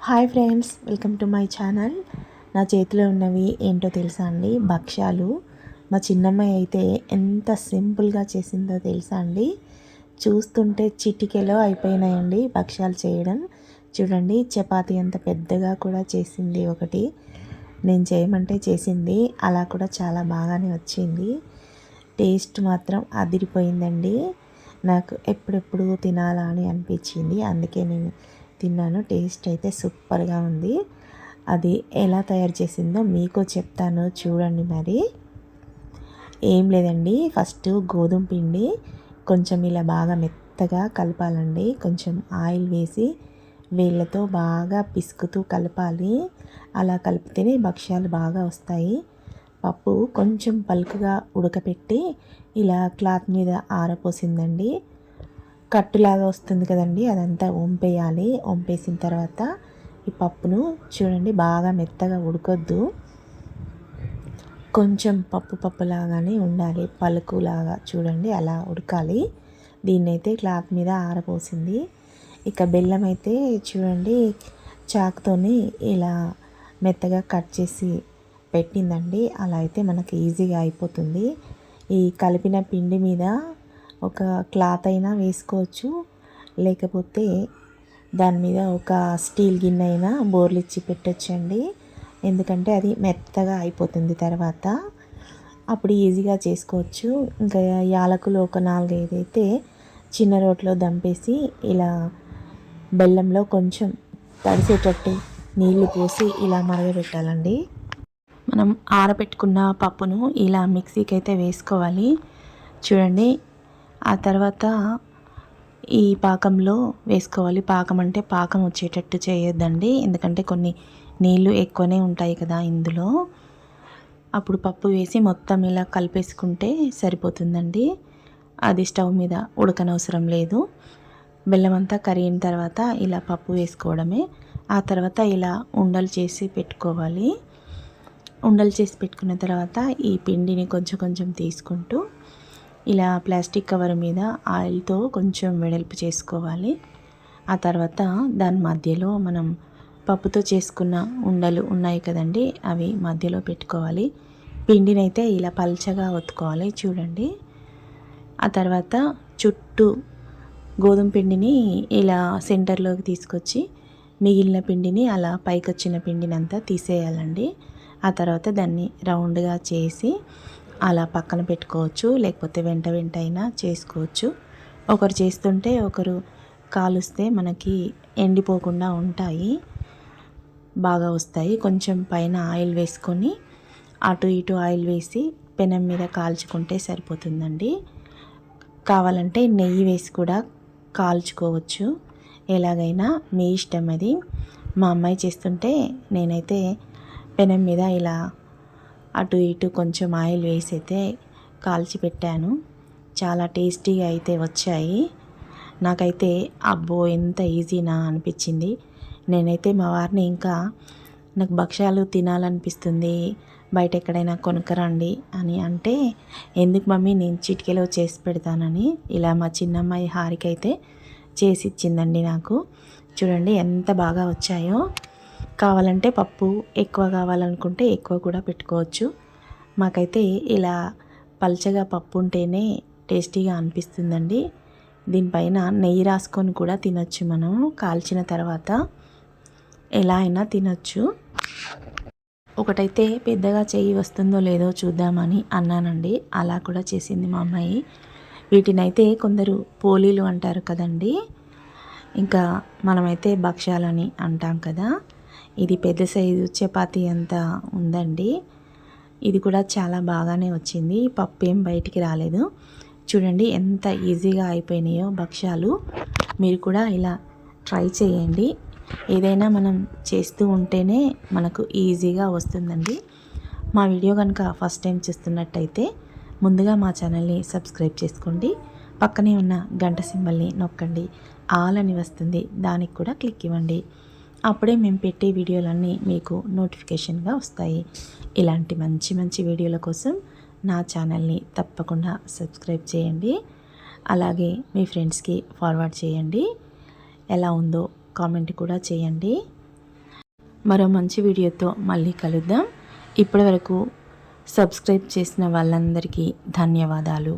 Hi friends, welcome to my channel. నా చేతిలో ఉన్నవి ఏంటో తెలుసా అండి? భక్ష్యాలు. మా చిన్నమ్మాయి అయితే ఎంత సింపుల్గా చేసిందో తెలుసా అండి? చూస్తుంటే చిటికెలో అయిపోయినాయండి భక్ష్యాలు చేయడం. చూడండి, చపాతీ అంత పెద్దగా కూడా చేసింది ఒకటి. నేను చేయమంటే చేసింది. అలా కూడా చాలా బాగానే వచ్చింది. టేస్ట్ మాత్రం అదిరిపోయిందండి. నాకు ఎప్పుడెప్పుడు తినాలా అని అనిపించింది. అందుకే నేను తిన్నాను. టేస్ట్ అయితే సూపర్గా ఉంది. అది ఎలా తయారు చేసిందో మీకు చెప్తాను, చూడండి. మరి ఏం లేదండి, ఫస్ట్ గోధుమ పిండి కొంచెం ఇలా బాగా మెత్తగా కలపాలండి. కొంచెం ఆయిల్ వేసి వేళ్ళతో బాగా పిసుకుతూ కలపాలి. అలా కలిపితేనే భక్ష్యాలు బాగా వస్తాయి. పప్పు కొంచెం పలుకుగా ఉడకపెట్టి ఇలా క్లాత్ మీద ఆరపోసిందండి. కట్టులాగా వస్తుంది కదండి, అదంతా వంపేయాలి. వంపేసిన తర్వాత ఈ పప్పును చూడండి, బాగా మెత్తగా ఉడకొద్దు, కొంచెం పప్పులాగానే ఉండాలి, పలుకులాగా చూడండి, అలా ఉడకాలి. దీన్నైతే క్లాత్ మీద ఆరపోసింది. ఇక బెల్లం అయితే చూడండి, చాకుతోని ఇలా మెత్తగా కట్ చేసి పెట్టిందండి. అలా అయితే మనకి ఈజీగా అయిపోతుంది. ఈ కలిపిన పిండి మీద ఒక క్లాత్ అయినా వేసుకోవచ్చు, లేకపోతే దాని మీద ఒక స్టీల్ గిన్నె అయినా బోర్లిచ్చి పెట్టచ్చండి. ఎందుకంటే అది మెత్తగా అయిపోతుంది తర్వాత, అప్పుడు ఈజీగా చేసుకోవచ్చు. ఇంకా యాలకులు ఒక 4-5 అయితే చిన్న రోట్లో దంపేసి ఇలా బెల్లంలో కొంచెం తడిసేటట్టు నీళ్లు పోసి ఇలా మరగబెట్టాలండి. మనం ఆరబెట్టుకున్న పప్పును ఇలా మిక్సీకి అయితే వేసుకోవాలి. చూడండి, ఆ తర్వాత ఈ పాకంలో వేసుకోవాలి. పాకం అంటే పాకం వచ్చేటట్టు చేయొద్దండి, ఎందుకంటే కొన్ని నీళ్ళు ఎక్కువనే ఉంటాయి కదా ఇందులో. అప్పుడు పప్పు వేసి మొత్తం ఇలా కలిపేసుకుంటే సరిపోతుందండి. అది స్టవ్ మీద ఉడకనవసరం లేదు. బెల్లం అంతా కరిగిన తర్వాత ఇలా పప్పు వేసుకోవడమే. ఆ తర్వాత ఇలా ఉండలు చేసి పెట్టుకోవాలి. ఉండలు చేసి పెట్టుకున్న తర్వాత ఈ పిండిని కొంచెం కొంచెం తీసుకుంటూ ఇలా ప్లాస్టిక్ కవర్ మీద ఆయిల్తో కొంచెం వెడల్పు చేసుకోవాలి. ఆ తర్వాత దాని మధ్యలో మనం పప్పుతో చేసుకున్న ఉండలు ఉన్నాయి కదండి, అవి మధ్యలో పెట్టుకోవాలి. పిండిని అయితే ఇలా పల్చగా ఒత్తుకోవాలి, చూడండి. ఆ తర్వాత చుట్టూ గోధుమ పిండిని ఇలా సెంటర్లోకి తీసుకొచ్చి మిగిలిన పిండిని అలా పైకి వచ్చిన పిండిని అంతా తీసేయాలండి. ఆ తర్వాత దాన్ని రౌండ్గా చేసి అలా పక్కన పెట్టుకోవచ్చు, లేకపోతే వెంట అయినా చేసుకోవచ్చు. ఒకరు చేస్తుంటే ఒకరు కాలుస్తే మనకి ఎండిపోకుండా ఉంటాయి, బాగా వస్తాయి. కొంచెం పైన ఆయిల్ వేసుకొని అటు ఇటు ఆయిల్ వేసి పెనం మీద కాల్చుకుంటే సరిపోతుందండి. కావాలంటే నెయ్యి వేసి కూడా కాల్చుకోవచ్చు, ఎలాగైనా మీ ఇష్టం అది. మా అమ్మాయి చేస్తుంటే నేనైతే పెనం మీద ఇలా అటు ఇటు కొంచెం ఆయిల్ వేసి అయితే కాల్చి పెట్టాను. చాలా టేస్టీగా అయితే వచ్చాయి. నాకైతే అబ్బో ఎంత ఈజీనా అనిపించింది. నేనైతే మా వారిని ఇంకా నాకు భక్ష్యాలు తినాలనిపిస్తుంది, బయట ఎక్కడైనా కొనుక్కరండి అని అంటే, ఎందుకు మమ్మీ, నేను చిటికెలో చేసి పెడతానని ఇలా మా చిన్నమ్మాయి హారిక అయితే చేసి ఇచ్చిందండి నాకు. చూడండి ఎంత బాగా వచ్చాయో. కావాలంటే పప్పు ఎక్కువ కావాలనుకుంటే ఎక్కువ కూడా పెట్టుకోవచ్చు. మాకైతే ఇలా పల్చగా పప్పు ఉంటేనే టేస్టీగా అనిపిస్తుందండి. దీనిపైన నెయ్యి రాసుకొని కూడా తినొచ్చు, మనం కాల్చిన తర్వాత ఎలా అయినా తినొచ్చు. ఒకటైతే పెద్దగా చెయ్యి వస్తుందో లేదో చూద్దామని అన్నానండి, అలా కూడా చేసింది మా అమ్మాయి. వీటినైతే కొందరు పోలీలు అంటారు కదండి, ఇంకా మనమైతే భక్ష్యాలని అంటాం కదా. ఇది పెద్ద సైజు చపాతీ అంతా ఉందండి. ఇది కూడా చాలా బాగానే వచ్చింది, పప్పు ఏం బయటికి రాలేదు. చూడండి ఎంత ఈజీగా అయిపోయినాయో భక్ష్యాలు. మీరు కూడా ఇలా ట్రై చేయండి. ఏదైనా మనం చేస్తూ ఉంటేనే మనకు ఈజీగా వస్తుందండి. మా వీడియో కనుక ఫస్ట్ టైం చూస్తున్నట్టయితే ముందుగా మా ఛానల్ని సబ్స్క్రైబ్ చేసుకోండి. పక్కనే ఉన్న గంట సింబల్ని నొక్కండి, ఆల్ అని వస్తుంది, దానికి కూడా క్లిక్ ఇవ్వండి. అప్పుడే మేము పెట్టే వీడియోలన్నీ మీకు నోటిఫికేషన్గా వస్తాయి. ఇలాంటి మంచి మంచి వీడియోల కోసం నా ఛానల్ని తప్పకుండా సబ్స్క్రైబ్ చేయండి. అలాగే మీ ఫ్రెండ్స్కి ఫార్వర్డ్ చేయండి. ఎలా ఉందో కామెంట్ కూడా చేయండి. మరో మంచి వీడియోతో మళ్ళీ కలుద్దాం. ఇప్పటివరకు సబ్స్క్రైబ్ చేసిన వాళ్ళందరికీ ధన్యవాదాలు.